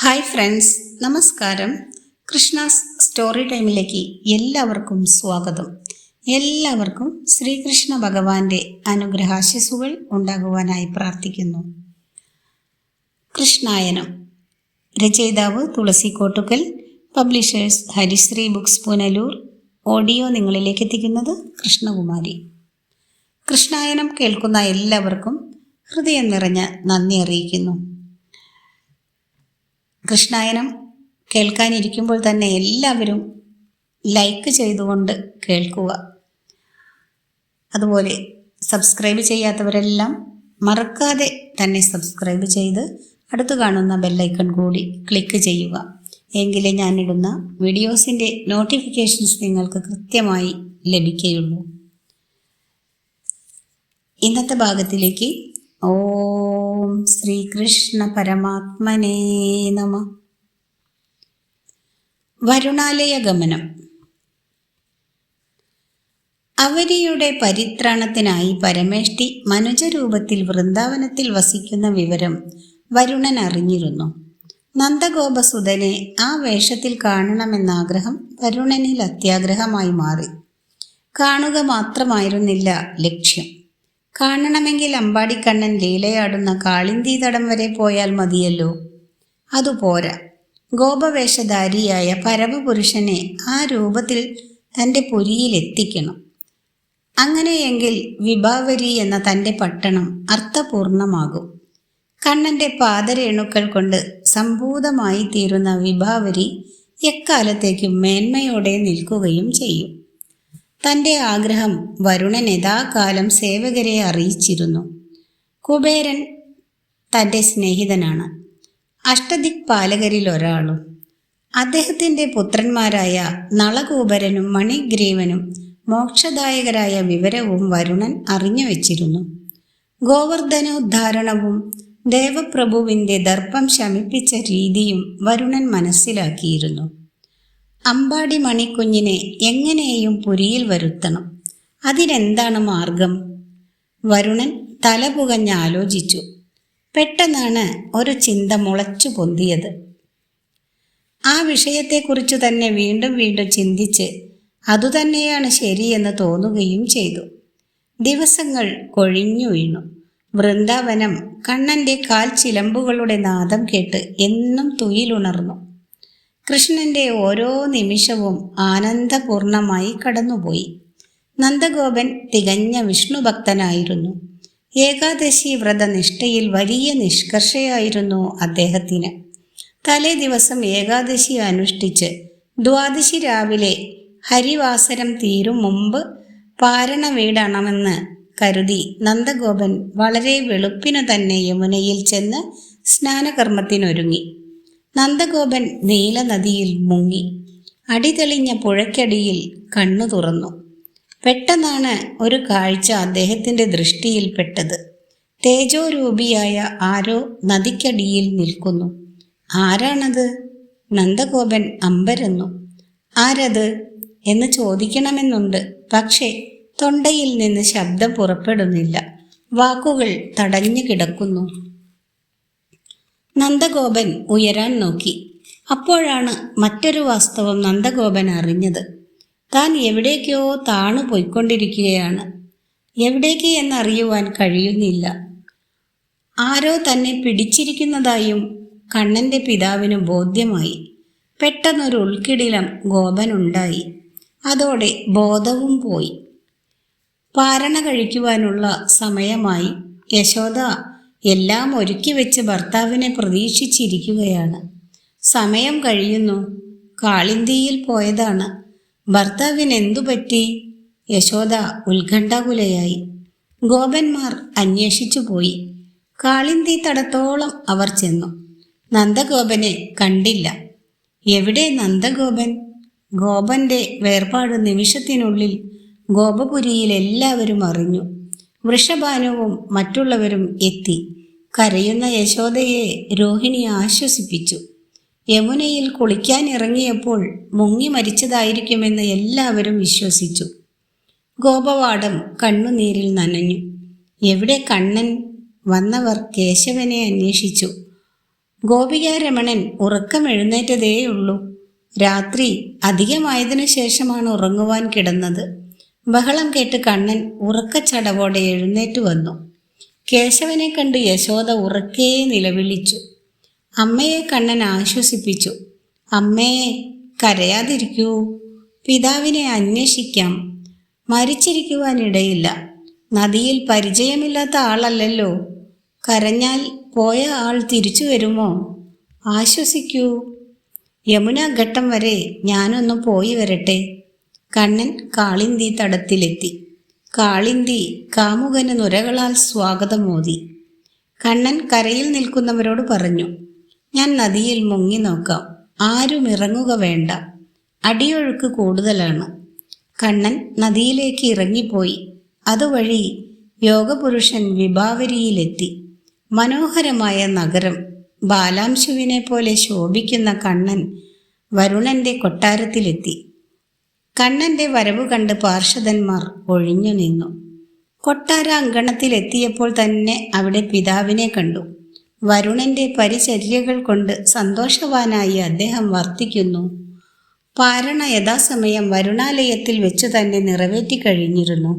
Hi friends, നമസ്കാരം. Krishna's story ടൈമിലേക്ക് എല്ലാവർക്കും സ്വാഗതം. എല്ലാവർക്കും ശ്രീകൃഷ്ണ ഭഗവാന്റെ അനുഗ്രഹാശിസുകൾ ഉണ്ടാകുവാനായി പ്രാർത്ഥിക്കുന്നു. കൃഷ്ണായനം. രചയിതാവ് തുളസി കോട്ടുക്കൽ, പബ്ലിഷേഴ്സ് ഹരിശ്രീ ബുക്സ് പുനലൂർ. ഓഡിയോ നിങ്ങളിലേക്ക് എത്തിക്കുന്നത് കൃഷ്ണകുമാരി. കൃഷ്ണായനം കേൾക്കുന്ന എല്ലാവർക്കും ഹൃദയം നിറഞ്ഞ നന്ദി അറിയിക്കുന്നു. കൃഷ്ണായനം കേൾക്കാനിരിക്കുമ്പോൾ തന്നെ എല്ലാവരും ലൈക്ക് ചെയ്തുകൊണ്ട് കേൾക്കുക. അതുപോലെ സബ്സ്ക്രൈബ് ചെയ്യാത്തവരെല്ലാം മറക്കാതെ തന്നെ സബ്സ്ക്രൈബ് ചെയ്ത് അടുത്ത് കാണുന്ന ബെല്ലൈക്കൺ കൂടി ക്ലിക്ക് ചെയ്യുക. എങ്കിലേ ഞാനിടുന്ന വീഡിയോസിൻ്റെ നോട്ടിഫിക്കേഷൻസ് നിങ്ങൾക്ക് കൃത്യമായി ലഭിക്കുകയുള്ളൂ. ഇന്നത്തെ ഭാഗത്തിലേക്ക് ഓം ശ്രീകൃഷ്ണ പരമാത്മനേ നമ. വരുണാലയ ഗമനം. അവരിയുടെ പരിത്രാണത്തിനായി പരമേഷ്ടി മനുജരൂപത്തിൽ വൃന്ദാവനത്തിൽ വസിക്കുന്ന വിവരം വരുണൻ അറിഞ്ഞിരുന്നു. നന്ദഗോപസുതനെ ആ വേഷത്തിൽ കാണണമെന്നാഗ്രഹം വരുണനിൽ അത്യാഗ്രഹമായി മാറി. കാണുക മാത്രമായിരുന്നില്ല ലക്ഷ്യം. കാണണമെങ്കിൽ അമ്പാടിക്കണ്ണൻ ലീലയാടുന്ന കാളിന്തി തടം വരെ പോയാൽ മതിയല്ലോ. അതുപോരാ, ഗോപവേഷധാരിയായ പരമപുരുഷനെ ആ രൂപത്തിൽ തൻ്റെ പുരിയിലെത്തിക്കണം. അങ്ങനെയെങ്കിൽ വിഭാവരി എന്ന തൻ്റെ പട്ടണം അർത്ഥപൂർണമാകും. കണ്ണൻ്റെ പാദരേണുക്കൾ കൊണ്ട് സംഭൂതമായി തീരുന്ന വിഭാവരി എക്കാലത്തേക്കും മേന്മയോടെ നിൽക്കുകയും ചെയ്യും. തൻ്റെ ആഗ്രഹം വരുണൻ യഥാകാലം സേവകരെ അറിയിച്ചിരുന്നു. കുബേരൻ തൻ്റെ സ്നേഹിതനാണ്, അഷ്ടദിക്പാലകരിൽ ഒരാളും. അദ്ദേഹത്തിൻ്റെ പുത്രന്മാരായ നളകൂബരനും മണിഗ്രീവനും മോക്ഷദായകരായ വിവരവും വരുണൻ അറിഞ്ഞു വച്ചിരുന്നു. ഗോവർദ്ധനോദ്ധാരണവും ദേവപ്രഭുവിൻ്റെ ദർപ്പം ശമിപ്പിച്ച രീതിയും വരുണൻ മനസ്സിലാക്കിയിരുന്നു. അമ്പാടി മണിക്കുഞ്ഞിനെ എങ്ങനെയും പുരിയിൽ വരുത്തണം. അതിനെന്താണ് മാർഗം? വരുണൻ തലപുകഞ്ഞാലോചിച്ചു. പെട്ടെന്നാണ് ഒരു ചിന്ത മുളച്ചു പൊന്തിയത്. ആ വിഷയത്തെക്കുറിച്ചു തന്നെ വീണ്ടും വീണ്ടും ചിന്തിച്ച് അതുതന്നെയാണ് ശരിയെന്ന് തോന്നുകയും ചെയ്തു. ദിവസങ്ങൾ കൊഴിഞ്ഞു വീണു. വൃന്ദാവനം കണ്ണൻ്റെ കാൽ ചിലമ്പുകളുടെ നാദം കേട്ട് എന്നും തുയിലുണർന്നു. കൃഷ്ണൻ്റെ ഓരോ നിമിഷവും ആനന്ദപൂർണമായി കടന്നുപോയി. നന്ദഗോപൻ തികഞ്ഞ വിഷ്ണുഭക്തനായിരുന്നു. ഏകാദശി വ്രതനിഷ്ഠയിൽ വലിയ നിഷ്കർഷയായിരുന്നു അദ്ദേഹത്തിന്. തലേ ദിവസം ഏകാദശി അനുഷ്ഠിച്ച് ദ്വാദശി രാവിലെ ഹരിവാസരം തീരും മുമ്പ് പാരണ വീടണമെന്ന് കരുതി നന്ദഗോപൻ വളരെ വെളുപ്പിനു തന്നെ യമുനയിൽ ചെന്ന് സ്നാനകർമ്മത്തിനൊരുങ്ങി. നന്ദഗോപൻ നീലനദിയിൽ മുങ്ങി. അടിതെളിഞ്ഞ പുഴയ്ക്കടിയിൽ കണ്ണു തുറന്നു. പെട്ടെന്നാണ് ഒരു കാഴ്ച അദ്ദേഹത്തിൻ്റെ ദൃഷ്ടിയിൽപ്പെട്ടത്. തേജോരൂപിയായ ആരോ നദിക്കടിയിൽ നിൽക്കുന്നു. ആരാണത്? നന്ദഗോപൻ അമ്പരന്നു. ആരത് എന്ന് ചോദിക്കണമെന്നുണ്ട്, പക്ഷേ തൊണ്ടയിൽ നിന്ന് ശബ്ദം പുറപ്പെടുന്നില്ല. വാക്കുകൾ തടഞ്ഞു കിടക്കുന്നു. നന്ദഗോപൻ ഉയരാൻ നോക്കി. അപ്പോഴാണ് മറ്റൊരു വാസ്തവം നന്ദഗോപൻ അറിഞ്ഞത്. താൻ എവിടേക്കോ താണു പോയിക്കൊണ്ടിരിക്കുകയാണ്. എവിടേക്ക് എന്നറിയുവാൻ കഴിയുന്നില്ല. ആരോ തന്നെ പിടിച്ചിരിക്കുന്നതായും കണ്ണൻ്റെ പിതാവിന് ബോധ്യമായി. പെട്ടെന്നൊരു ഉൾക്കിടിലം ഗോപനുണ്ടായി. അതോടെ ബോധവും പോയി. പാരണ കഴിക്കുവാനുള്ള സമയമായി. യശോദ എല്ലാം ഒരുക്കി വെച്ച് ഭർത്താവിനെ പ്രതീക്ഷിച്ചിരിക്കുകയാണ്. സമയം കഴിയുന്നു. കാളിന്തിയിൽ പോയതാണ്. ഭർത്താവിന് എന്തു പറ്റി? യശോദ ഉത്കണ്ഠാകുലയായി. ഗോപന്മാർ അന്വേഷിച്ചു പോയി. കാളിന്തി തടത്തോളം അവർ ചെന്നു. നന്ദഗോപനെ കണ്ടില്ല. എവിടെ നന്ദഗോപൻ? ഗോപന്റെ വേർപാട് നിമിഷത്തിനുള്ളിൽ ഗോപപുരിയിൽ എല്ലാവരും അറിഞ്ഞു. വൃഷഭാനുവും മറ്റുള്ളവരും എത്തി. കരയുന്ന യശോദയെ രോഹിണി ആശ്വസിപ്പിച്ചു. യമുനയിൽ കുളിക്കാനിറങ്ങിയപ്പോൾ മുങ്ങി മരിച്ചതായിരിക്കുമെന്ന് എല്ലാവരും വിശ്വസിച്ചു. ഗോപവാടം കണ്ണുനീരിൽ നനഞ്ഞു. എവിടെ കണ്ണൻ? വന്നവർ കേശവനെ അന്വേഷിച്ചു. ഗോപികാരമണൻ ഉറക്കമെഴുന്നേറ്റതേയുള്ളൂ. രാത്രി അധികമായതിനു ശേഷമാണ് ഉറങ്ങുവാൻ കിടന്നത്. ബഹളം കേട്ട് കണ്ണൻ ഉറക്കച്ചടവോടെ എഴുന്നേറ്റു വന്നു. കേശവനെ കണ്ട് യശോദ ഉറക്കേ നിലവിളിച്ചു. അമ്മയെ കണ്ണൻ ആശ്വസിപ്പിച്ചു. അമ്മേ, കരയാതിരിക്കൂ, പിതാവിനെ അന്വേഷിക്കാം. മരിച്ചിരിക്കുവാനിടയില്ല. നദിയിൽ പരിചയമില്ലാത്ത ആളല്ലല്ലോ. കരഞ്ഞാൽ പോയ ആൾ തിരിച്ചു വരുമോ? ആശ്വസിക്കൂ. യമുനാഘട്ടം വരെ ഞാനൊന്ന് പോയി വരട്ടെ. കണ്ണൻ കാളിന്തി തടത്തിലെത്തി. കാളിന്തി കാമുകന് നുരകളാൽ സ്വാഗതമോതി. കണ്ണൻ കരയിൽ നിൽക്കുന്നവരോട് പറഞ്ഞു, ഞാൻ നദിയിൽ മുങ്ങി നോക്കാം. ആരും ഇറങ്ങുക വേണ്ട. അടിയൊഴുക്ക് കൂടുതലാണ്. കണ്ണൻ നദിയിലേക്ക് ഇറങ്ങിപ്പോയി. അതുവഴി യോഗപുരുഷൻ വിഭാവരിയിലെത്തി. മനോഹരമായ നഗരം. ബാലാംശുവിനെ പോലെ ശോഭിക്കുന്ന കണ്ണൻ വരുണന്റെ കൊട്ടാരത്തിലെത്തി. കണ്ണന്റെ വരവ് കണ്ട് പാർഷദന്മാർ ഒഴിഞ്ഞു നിന്നു. കൊട്ടാര അങ്കണത്തിലെത്തിയപ്പോൾ തന്നെ അവിടെ പിതാവിനെ കണ്ടു. വരുണന്റെ പരിചര്യകൾ കൊണ്ട് സന്തോഷവാനായി അദ്ദേഹം വർത്തിക്കുന്നു. പാരണ യഥാസമയം വരുണാലയത്തിൽ വെച്ചു തന്നെ നിറവേറ്റിക്കഴിഞ്ഞിരുന്നു.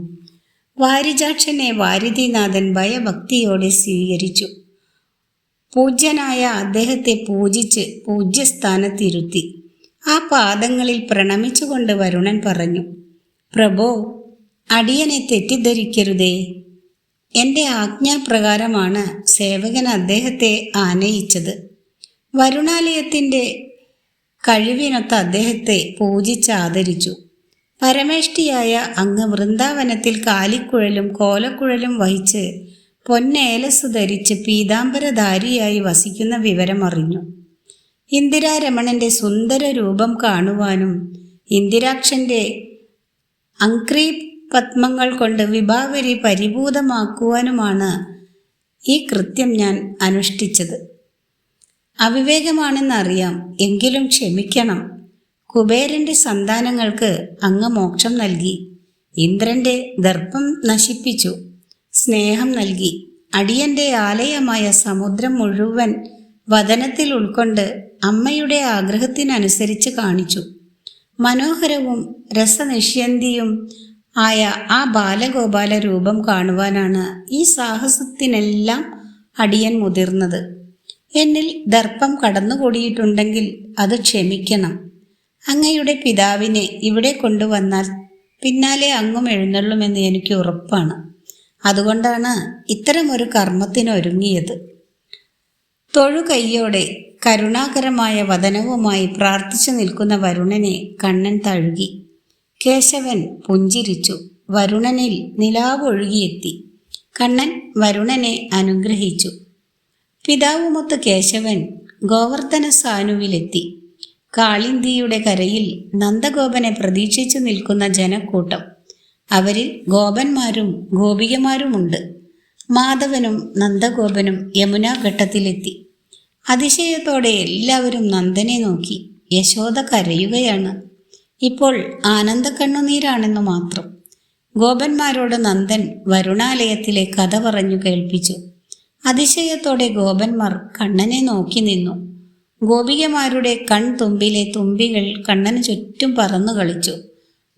വാരിജാക്ഷനെ വാരിധിനാഥൻ ഭയഭക്തിയോടെ സ്വീകരിച്ചു. പൂജ്യനായ അദ്ദേഹത്തെ പൂജിച്ച് പൂജ്യസ്ഥാനത്തിരുത്തി. ആ പാദങ്ങളിൽ പ്രണമിച്ചുകൊണ്ട് വരുണൻ പറഞ്ഞു, പ്രഭോ, അടിയനെ തെറ്റിദ്ധരിക്കരുതേ. എൻ്റെ ആജ്ഞാപ്രകാരമാണ് സേവകൻ അദ്ദേഹത്തെ ആനയിച്ചത്. വരുണാലയത്തിൻ്റെ കഴിവിനൊത്ത അദ്ദേഹത്തെ പൂജിച്ച് ആദരിച്ചു. പരമേഷ്ടിയായ അങ്ങ് വൃന്ദാവനത്തിൽ കാലിക്കുഴലും കോലക്കുഴലും വഹിച്ച് പൊന്നേലസ് ധരിച്ച് പീതാംബരധാരിയായി വസിക്കുന്ന വിവരമറിഞ്ഞു. ഇന്ദിരാരമണന്റെ സുന്ദര രൂപം കാണുവാനും ഇന്ദിരാക്ഷന്റെ അങ്ക്രീ പത്മങ്ങൾ കൊണ്ട് വിഭാവരി പരിഭൂതമാക്കുവാനുമാണ് ഈ കൃത്യം ഞാൻ അനുഷ്ഠിച്ചത്. അവിവേകമാണെന്നറിയാം, എങ്കിലും ക്ഷമിക്കണം. കുബേരന്റെ സന്താനങ്ങൾക്ക് അങ്ങ് മോക്ഷം നൽകി. ഇന്ദ്രന്റെ ദർപ്പം നശിപ്പിച്ചു. സ്നേഹം നൽകി. അടിയന്റെ ആലയമായ സമുദ്രം മുഴുവൻ വദനത്തിൽ ഉൾക്കൊണ്ട് അമ്മയുടെ ആഗ്രഹത്തിനനുസരിച്ച് കാണിച്ചു. മനോഹരവും രസനിഷ്യന്തിയും ആയ ആ ബാലഗോപാല രൂപം കാണുവാനാണ് ഈ സാഹസത്തിനെല്ലാം അടിയൻ മുതിർന്നത്. എന്നിൽ ദർപ്പം കടന്നുകൂടിയിട്ടുണ്ടെങ്കിൽ അത് ക്ഷമിക്കണം. അങ്ങയുടെ പിതാവിനെ ഇവിടെ കൊണ്ടുവന്നാൽ പിന്നാലെ അങ്ങും എഴുന്നള്ളുമെന്ന് എനിക്ക് ഉറപ്പാണ്. അതുകൊണ്ടാണ് ഇത്തരമൊരു കർമ്മത്തിനൊരുങ്ങിയത്. തൊഴുകൈയോടെ കരുണാകരമായ വദനവുമായി പ്രാർത്ഥിച്ചു നിൽക്കുന്ന വരുണനെ കണ്ണൻ തഴുകി. കേശവൻ പുഞ്ചിരിച്ചു. വരുണനിൽ നിലാവൊഴുകിയെത്തി. കണ്ണൻ വരുണനെ അനുഗ്രഹിച്ചു. പിതാവുമൊത്ത് കേശവൻ ഗോവർദ്ധന സാനുവിലെത്തി. കാളിന്തിയുടെ കരയിൽ നന്ദഗോപനെ പ്രതീക്ഷിച്ചു നിൽക്കുന്ന ജനക്കൂട്ടം. അവരിൽ ഗോപന്മാരും ഗോപികമാരുമുണ്ട്. മാധവനും നന്ദഗോപനും യമുനാഘട്ടത്തിലെത്തി. അതിശയത്തോടെ എല്ലാവരും നന്ദനെ നോക്കി. യശോദ കരയുകയാണ്. ഇപ്പോൾ ആനന്ദ കണ്ണുനീരാണെന്നു മാത്രം. ഗോപന്മാരോട് നന്ദൻ വരുണാലയത്തിലെ കഥ പറഞ്ഞു കേൾപ്പിച്ചു. അതിശയത്തോടെ ഗോപന്മാർ കണ്ണനെ നോക്കി നിന്നു. ഗോപികമാരുടെ കൺതുമ്പിലെ തുമ്പികൾ കണ്ണന് ചുറ്റും പറന്നു കളിച്ചു.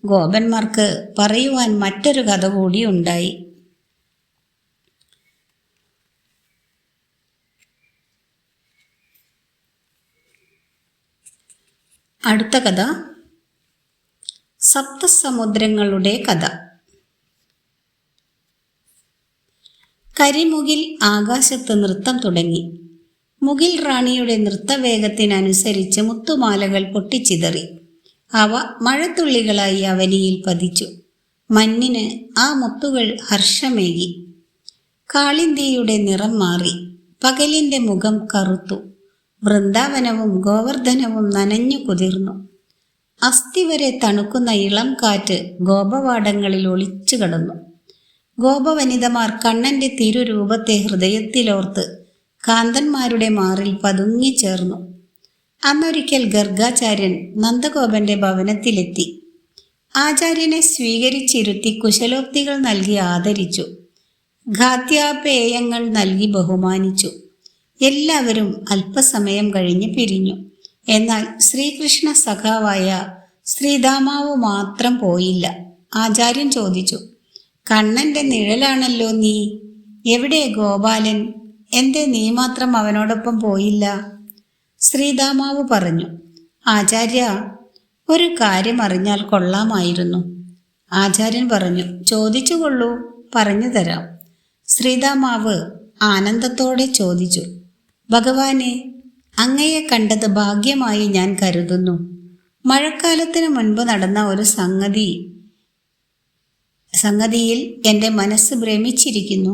ഗോപന്മാർക്ക് പറയുവാൻ മറ്റൊരു കഥ കൂടി ഉണ്ടായി. അടുത്ത കഥ സപ്തസമുദ്രങ്ങളുടെ കഥ. കരിമുകിൽ ആകാശത്ത് നൃത്തം തുടങ്ങി. മുകിൽ റാണിയുടെ നൃത്തവേഗത്തിനനുസരിച്ച് മുത്തുമാലകൾ പൊട്ടിച്ചിതറി. അവ മഴത്തുള്ളികളായി അവനിയിൽ പതിച്ചു. മഞ്ഞിന് ആ മുത്തുകൾ ഹർഷമേകി. കാളിന്തിയുടെ നിറം മാറി. പകലിൻ്റെ മുഖം കറുത്തു. വൃന്ദാവനവും ഗോവർദ്ധനവും നനഞ്ഞു കുതിർന്നു. അസ്ഥി വരെ തണുക്കുന്ന ഇളം കാറ്റ് ഗോപവാടങ്ങളിൽ ഒളിച്ചു കടന്നു. ഗോപവനിതമാർ കണ്ണന്റെ തിരുരൂപത്തെ ഹൃദയത്തിലോർത്ത് കാന്തന്മാരുടെ മാറിൽ പതുങ്ങിച്ചേർന്നു. അന്നൊരിക്കൽ ഗർഗാചാര്യൻ നന്ദഗോപന്റെ ഭവനത്തിലെത്തി. ആചാര്യനെ സ്വീകരിച്ചിരുത്തി കുശലോക്തികൾ നൽകി ആദരിച്ചു. ഘാത്യാപേയങ്ങൾ നൽകി ബഹുമാനിച്ചു. എല്ലാവരും അല്പസമയം കഴിഞ്ഞ് പിരിഞ്ഞു. എന്നാൽ ശ്രീകൃഷ്ണ സഖാവായ ശ്രീദാമാവ് മാത്രം പോയില്ല. ആചാര്യൻ ചോദിച്ചു, കണ്ണന്റെ നിഴലാണല്ലോ നീ, എവിടെ ഗോപാലൻ? എന്തേ നീ മാത്രം അവനോടൊപ്പം പോയില്ല? ശ്രീദാമാവ് പറഞ്ഞു, ആചാര്യ, ഒരു കാര്യം അറിഞ്ഞാൽ കൊള്ളാമായിരുന്നു. ആചാര്യൻ പറഞ്ഞു, ചോദിച്ചുകൊള്ളൂ, പറഞ്ഞു തരാം. ശ്രീദാമാവ് ആനന്ദത്തോടെ ചോദിച്ചു, ഭഗവാനെ, അങ്ങയെ കണ്ടത് ഭാഗ്യമായി ഞാൻ കരുതുന്നു. മഴക്കാലത്തിന് മുൻപ് നടന്ന ഒരു സംഗതിയിൽ എൻ്റെ മനസ്സ് ഭ്രമിച്ചിരിക്കുന്നു.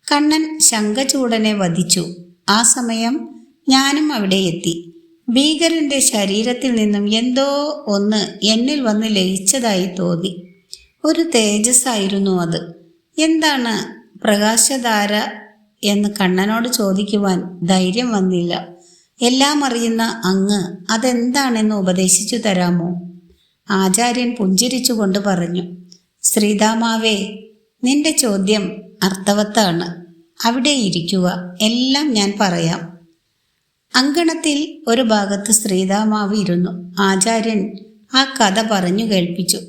കണ്ണൻ ശംഖചൂടനെ വധിച്ചു. ആ സമയം ഞാനും അവിടെ എത്തി. ഭീകരന്റെ ശരീരത്തിൽ നിന്നും എന്തോ ഒന്ന് എന്നിൽ വന്ന് ലയിച്ചതായി തോന്നി. ഒരു തേജസ്സായിരുന്നു അത്. എന്താണ് പ്രകാശധാര എന്ന് കണ്ണനോട് ചോദിക്കുവാൻ ധൈര്യം വന്നില്ല. എല്ലാം അറിയുന്ന അങ്ങ് അതെന്താണെന്ന് ഉപദേശിച്ചു തരാമോ? ആചാര്യൻ പുഞ്ചിരിച്ചുകൊണ്ട് പറഞ്ഞു, ശ്രീദാമാവേ, നിന്റെ ചോദ്യം അർത്ഥവത്താണ്. അവിടെ ഇരിക്കുക, എല്ലാം ഞാൻ പറയാം. അങ്കണത്തിൽ ഒരു ഭാഗത്ത് ശ്രീദാമാവ് ഇരുന്നു. ആചാര്യൻ ആ കഥ പറഞ്ഞു കേൾപ്പിച്ചു.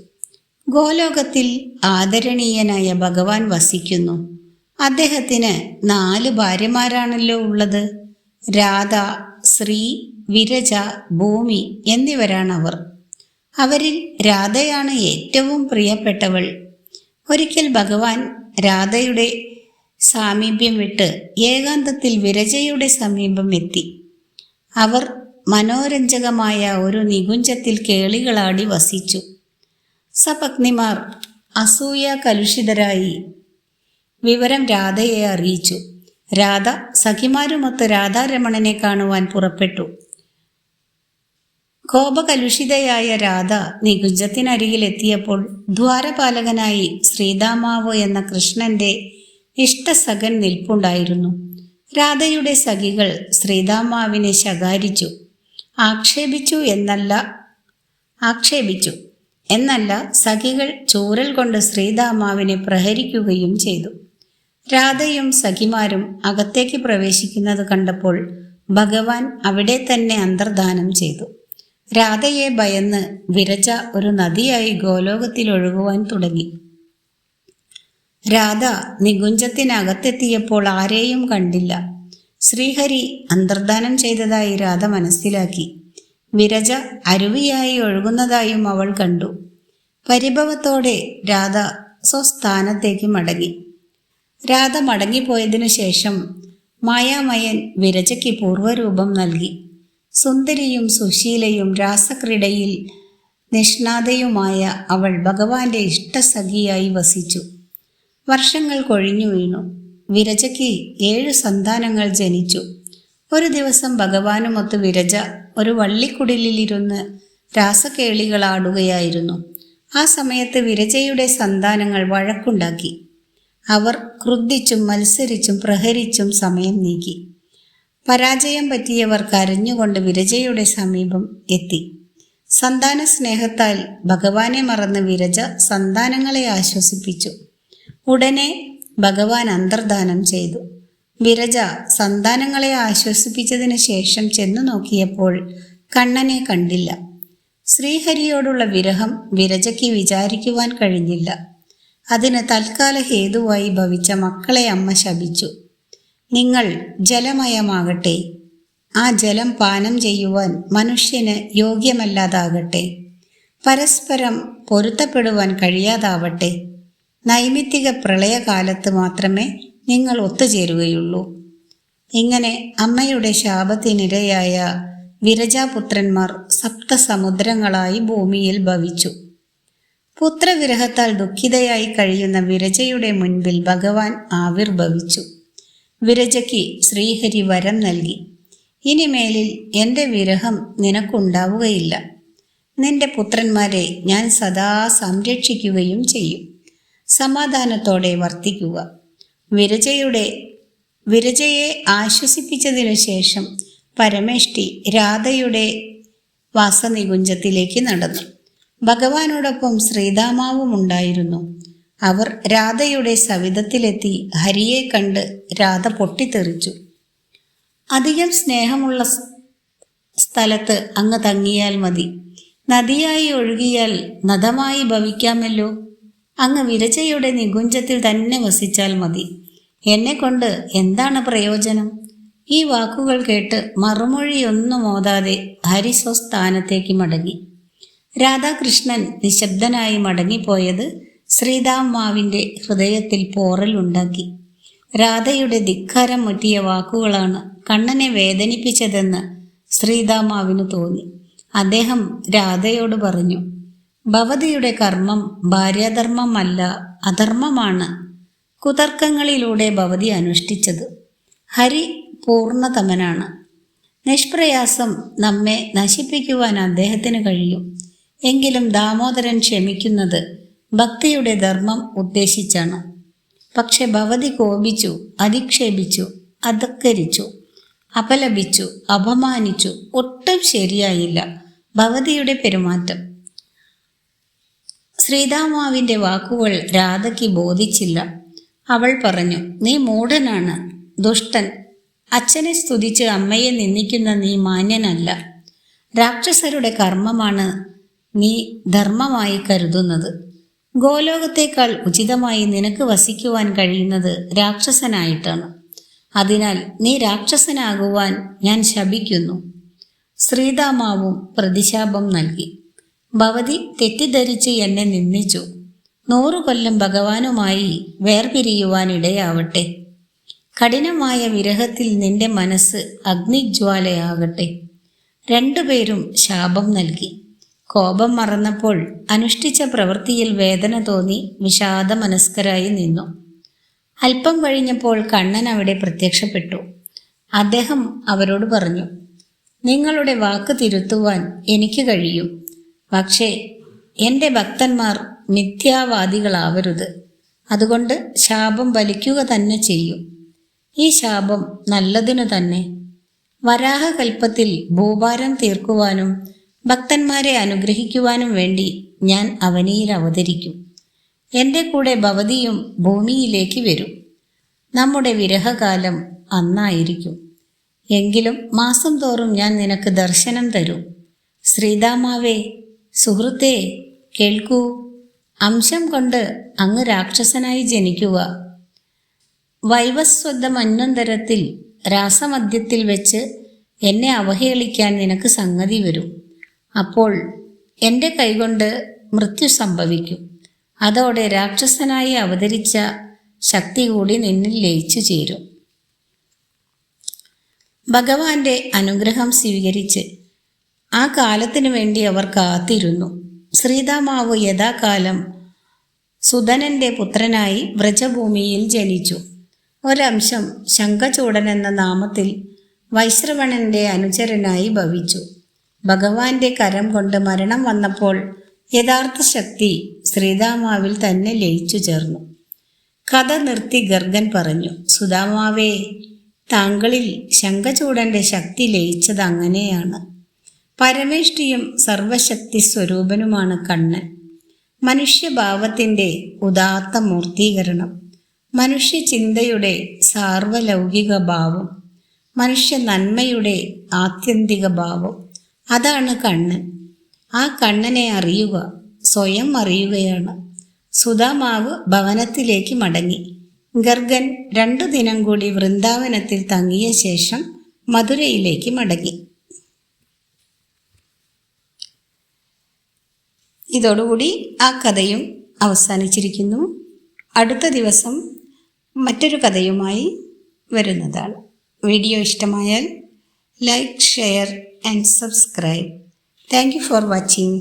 ഗോലോകത്തിൽ ആദരണീയനായ ഭഗവാൻ വസിക്കുന്നു. അദ്ദേഹത്തിന് 4 ഭാര്യമാരാണല്ലോ ഉള്ളത്. രാധ, ശ്രീ, വിരജ, ഭൂമി എന്നിവരാണവർ. അവരിൽ രാധയാണ് ഏറ്റവും പ്രിയപ്പെട്ടവൾ. ഒരിക്കൽ ഭഗവാൻ രാധയുടെ സാമീപ്യം വിട്ട് ഏകാന്തത്തിൽ വിരജയുടെ സമീപം എത്തി. അവർ മനോരഞ്ജകമായ ഒരു നികുഞ്ചത്തിൽ കേളികളാടി വസിച്ചു. സപത്നിമാർ അസൂയ കലുഷിതരായി വിവരം രാധയെ അറിയിച്ചു. രാധ സഖിമാരുമൊത്ത് രാധാരമണനെ കാണുവാൻ പുറപ്പെട്ടു. കോപകലുഷിതയായ രാധ നികുഞ്ചത്തിനരികിലെത്തിയപ്പോൾ ദ്വാരപാലകനായി ശ്രീദാമാവ് എന്ന കൃഷ്ണന്റെ ഇഷ്ടസഖൻ നിൽപ്പുണ്ടായിരുന്നു. രാധയുടെ സഖികൾ ശ്രീദാമാവിനെ ശകാരിച്ചു. ആക്ഷേപിച്ചു എന്നല്ല, സഖികൾ ചൂരൽ കൊണ്ട് ശ്രീദാമാവിനെ പ്രഹരിക്കുകയും ചെയ്തു. രാധയും സഖിമാരും അകത്തേക്ക് പ്രവേശിക്കുന്നത് കണ്ടപ്പോൾ ഭഗവാൻ അവിടെ തന്നെ അന്തർധാനം ചെയ്തു. രാധയെ ഭയന്ന് വിരജ ഒരു നദിയായി ഗോലോകത്തിൽ ഒഴുകുവാൻ തുടങ്ങി. രാധ നികുഞ്ചത്തിനകത്തെത്തിയപ്പോൾ ആരെയും കണ്ടില്ല. ശ്രീഹരി അന്തർധാനം ചെയ്തതായി രാധ മനസ്സിലാക്കി. വിരജ അരുവിയായി ഒഴുകുന്നതായും അവൾ കണ്ടു. പരിഭവത്തോടെ രാധ സ്വസ്ഥാനത്തേക്ക് മടങ്ങി. രാധ മടങ്ങിപ്പോയതിനു ശേഷം മായാമയൻ വിരജയ്ക്ക് പൂർവ്വരൂപം നൽകി. സുന്ദരിയും സുശീലയും രാസക്രീഡയിൽ നിഷ്ണാതയുമായ അവൾ ഭഗവാന്റെ ഇഷ്ടസഖിയായി വസിച്ചു. വർഷങ്ങൾ കൊഴിഞ്ഞു വീണു. വിരജയ്ക്ക് 7 സന്താനങ്ങൾ ജനിച്ചു. ഒരു ദിവസം ഭഗവാനുമൊത്ത് വിരജ ഒരു വള്ളിക്കുടിലിരുന്ന് രാസകേളികളാടുകയായിരുന്നു. ആ സമയത്ത് വിരജയുടെ സന്താനങ്ങൾ വഴക്കുണ്ടാക്കി. അവർ ക്രുദ്ധിച്ചും മത്സരിച്ചും പ്രഹരിച്ചും സമയം നീക്കി. പരാജയം പറ്റിയവർ കരഞ്ഞുകൊണ്ട് വിരജയുടെ സമീപം എത്തി. സന്താന സ്നേഹത്താൽ ഭഗവാനെ മറന്ന് വിരജ സന്താനങ്ങളെ ആശ്വസിപ്പിച്ചു. ഉടനെ ഭഗവാൻ അന്തർധാനം ചെയ്തു. വിരജ സന്താനങ്ങളെ ആശ്വസിപ്പിച്ചതിന് ശേഷം ചെന്നു നോക്കിയപ്പോൾ കണ്ണനെ കണ്ടില്ല. ശ്രീഹരിയോടുള്ള വിരഹം വിരജയ്ക്ക് വിചാരിക്കുവാൻ കഴിഞ്ഞില്ല. അതിന് തൽക്കാല ഹേതുവായി ഭവിച്ച മക്കളെ അമ്മ ശപിച്ചു. നിങ്ങൾ ജലമയമാകട്ടെ, ആ ജലം പാനം ചെയ്യുവാൻ മനുഷ്യന് യോഗ്യമല്ലാതാകട്ടെ, പരസ്പരം പൊരുത്തപ്പെടുവാൻ കഴിയാതാവട്ടെ. നൈമിത്തിക പ്രളയകാലത്ത് മാത്രമേ നിങ്ങൾ ഒത്തുചേരുകയുള്ളൂ. ഇങ്ങനെ അമ്മയുടെ ശാപത്തിനിരയായ വിരജാപുത്രന്മാർ സപ്തസമുദ്രങ്ങളായി ഭൂമിയിൽ ഭവിച്ചു. പുത്രവിരഹത്താൽ ദുഃഖിതയായി കഴിയുന്ന വിരജയുടെ മുൻപിൽ ഭഗവാൻ ആവിർഭവിച്ചു. വിരജയ്ക്ക് ശ്രീഹരി വരം നൽകി. ഇനിമേലിൽ എൻ്റെ വിരഹം നിനക്കുണ്ടാവുകയില്ല. നിന്റെ പുത്രന്മാരെ ഞാൻ സദാ സംരക്ഷിക്കുകയും ചെയ്യും. സമാധാനത്തോടെ വർത്തിക്കുക. വിരജയെ ആശ്വസിപ്പിച്ചതിനു ശേഷം പരമേഷ്ടി രാധയുടെ വാസനികുഞ്ചത്തിലേക്ക് നടന്നു. ഭഗവാനോടൊപ്പം ശ്രീദാമാവും ഉണ്ടായിരുന്നു. അവർ രാധയുടെ സവിധത്തിലെത്തി ഹരിയെ കണ്ട് രാധ പൊട്ടിത്തെറിച്ചു. അധികം സ്നേഹമുള്ള സ്ഥലത്ത് അങ്ങ് തങ്ങിയാൽ മതി. നദിയായി ഒഴുകിയാൽ നദമായി ഭവിക്കാമല്ലോ. അങ്ങ് വിരജയുടെ നികുഞ്ചത്തിൽ തന്നെ വസിച്ചാൽ മതി. എന്നെക്കൊണ്ട് എന്താണ് പ്രയോജനം? ഈ വാക്കുകൾ കേട്ട് മറുമൊഴിയൊന്നും ഓതാതെ ഹരി സ്വസ്ഥാനത്തേക്ക് മടങ്ങി. രാധാകൃഷ്ണൻ നിശബ്ദനായി മടങ്ങിപ്പോയത് ശ്രീദാമാവിൻ്റെ ഹൃദയത്തിൽ പോറലുണ്ടാക്കി. രാധയുടെ ധിക്കാരം മുറ്റിയ വാക്കുകളാണ് കണ്ണനെ വേദനിപ്പിച്ചതെന്ന് ശ്രീദാമാവിന് തോന്നി. അദ്ദേഹം രാധയോട് പറഞ്ഞു, ഭവതിയുടെ കർമ്മം ഭാര്യാധർമ്മമല്ല, അധർമ്മമാണ്. കുതർക്കങ്ങളിലൂടെ ഭവതി അനുഷ്ഠിച്ചത്. ഹരി പൂർണ്ണതമനാണ്. നിഷ്പ്രയാസം നമ്മെ നശിപ്പിക്കുവാൻ അദ്ദേഹത്തിന് കഴിയും. എങ്കിലും ദാമോദരൻ ക്ഷമിക്കുന്നത് ഭക്തിയുടെ ധർമ്മം ഉദ്ദേശിച്ചാണ്. പക്ഷെ ഭവതി കോപിച്ചു, അധിക്ഷേപിച്ചു, അധക്കരിച്ചു, അപലപിച്ചു, അപമാനിച്ചു. ഒട്ടും ശരിയായില്ല ഭവതിയുടെ പെരുമാറ്റം. ശ്രീദാമാവിൻ്റെ വാക്കുകൾ രാധയ്ക്ക് ബോധിച്ചില്ല. അവൾ പറഞ്ഞു, നീ മൂഢനാണ്, ദുഷ്ടൻ. അച്ഛനെ സ്തുതിച്ച് അമ്മയെ നിന്ദിക്കുന്ന നീ മാന്യനല്ല. രാക്ഷസരുടെ കർമ്മമാണ് നീ ധർമ്മമായി കരുതുന്നത്. ഗോലോകത്തേക്കാൾ ഉചിതമായി നിനക്ക് വസിക്കുവാൻ കഴിയുന്നത് രാക്ഷസനായിട്ടാണ്. അതിനാൽ നീ രാക്ഷസനാകുവാൻ ഞാൻ ശപിക്കുന്നു. ശ്രീദാമാവും പ്രതിശാപം നൽകി. ഭവതി തെറ്റിദ്ധരിച്ച് എന്നെ നിന്ദിച്ചു. 100 കൊല്ലം ഭഗവാനുമായി വേർപിരിയുവാനിടയാവട്ടെ. കഠിനമായ വിരഹത്തിൽ നിന്റെ മനസ്സ് അഗ്നിജ്വാലയാകട്ടെ. രണ്ടുപേരും ശാപം നൽകി. കോപം മറന്നപ്പോൾ അനുഷ്ഠിച്ച പ്രവൃത്തിയിൽ വേദന തോന്നി വിഷാദമനസ്കരായി നിന്നു. അല്പം കഴിഞ്ഞപ്പോൾ കണ്ണൻ അവിടെ പ്രത്യക്ഷപ്പെട്ടു. അദ്ദേഹം അവരോട് പറഞ്ഞു, നിങ്ങളുടെ വാക്ക് തിരുത്തുവാൻ എനിക്ക് കഴിയും. പക്ഷേ എൻ്റെ ഭക്തന്മാർ മിഥ്യാവാദികളാവരുത്. അതുകൊണ്ട് ശാപം വലിക്കുക തന്നെ ചെയ്യും. ഈ ശാപം നല്ലതിനു തന്നെ. വരാഹകൽപ്പത്തിൽ ഭൂഭാരം തീർക്കുവാനും ഭക്തന്മാരെ അനുഗ്രഹിക്കുവാനും വേണ്ടി ഞാൻ അവനിയിൽ അവതരിക്കും. എൻ്റെ കൂടെ ഭവതിയും ഭൂമിയിലേക്ക് വരും. നമ്മുടെ വിരഹകാലം അന്നായിരിക്കും. എങ്കിലും മാസം തോറും ഞാൻ നിനക്ക് ദർശനം തരും. ശ്രീദാമാവേ, സുഹൃത്തേ, കേൾക്കൂ. അംശം കൊണ്ട് അങ്ങ് രാക്ഷസനായി ജനിക്കുക. വൈവസ്വത മന്വന്തരത്തിൽ രാസമധ്യത്തിൽ വെച്ച് എന്നെ അവഹേളിക്കാൻ നിനക്ക് സംഗതി വരും. അപ്പോൾ എൻ്റെ കൈകൊണ്ട് മൃത്യു സംഭവിക്കും. അതോടെ രാക്ഷസനായി അവതരിച്ച ശക്തി കൂടി നിന്നിൽ ലയിച്ചു ചേരും. ഭഗവാന്റെ അനുഗ്രഹം സ്വീകരിച്ച് ആ കാലത്തിനു വേണ്ടി അവർ കാത്തിരുന്നു. ശ്രീദാമാവ് യഥാകാലം സുധനന്റെ പുത്രനായി വ്രജഭൂമിയിൽ ജനിച്ചു. ഒരംശം ശംഖചൂടൻ എന്ന നാമത്തിൽ വൈശ്രവണന്റെ അനുചരനായി ഭവിച്ചു. ഭഗവാന്റെ കരം കൊണ്ട് മരണം വന്നപ്പോൾ യഥാർത്ഥ ശക്തി ശ്രീദാമാവിൽ തന്നെ ലയിച്ചു ചേർന്നു. കഥ നിർത്തി ഗർഗൻ പറഞ്ഞു, സുദാമാവേ, താങ്കളിൽ ശംഖചൂടന്റെ ശക്തി ലയിച്ചത് അങ്ങനെയാണ്. പരമേഷ്ടിയും സർവശക്തി സ്വരൂപനുമാണ് കണ്ണൻ. മനുഷ്യഭാവത്തിൻ്റെ ഉദാത്ത മൂർത്തീകരണം, മനുഷ്യചിന്തയുടെ സാർവലൗകിക ഭാവം, മനുഷ്യ നന്മയുടെ ആത്യന്തിക ഭാവം, അതാണ് കണ്ണൻ. ആ കണ്ണനെ അറിയുക സ്വയം അറിയുകയാണ്. സുദാമാവ് ഭവനത്തിലേക്ക് മടങ്ങി. ഗർഗൻ 2 ദിനം കൂടി വൃന്ദാവനത്തിൽ തങ്ങിയ ശേഷം മധുരയിലേക്ക് മടങ്ങി. ഇതോടുകൂടി ആ കഥയും അവസാനിച്ചിരിക്കുന്നു. അടുത്ത ദിവസം മറ്റൊരു കഥയുമായി വരുന്നതാണ്. വീഡിയോ ഇഷ്ടമായാൽ like, share and subscribe. Thank you for watching.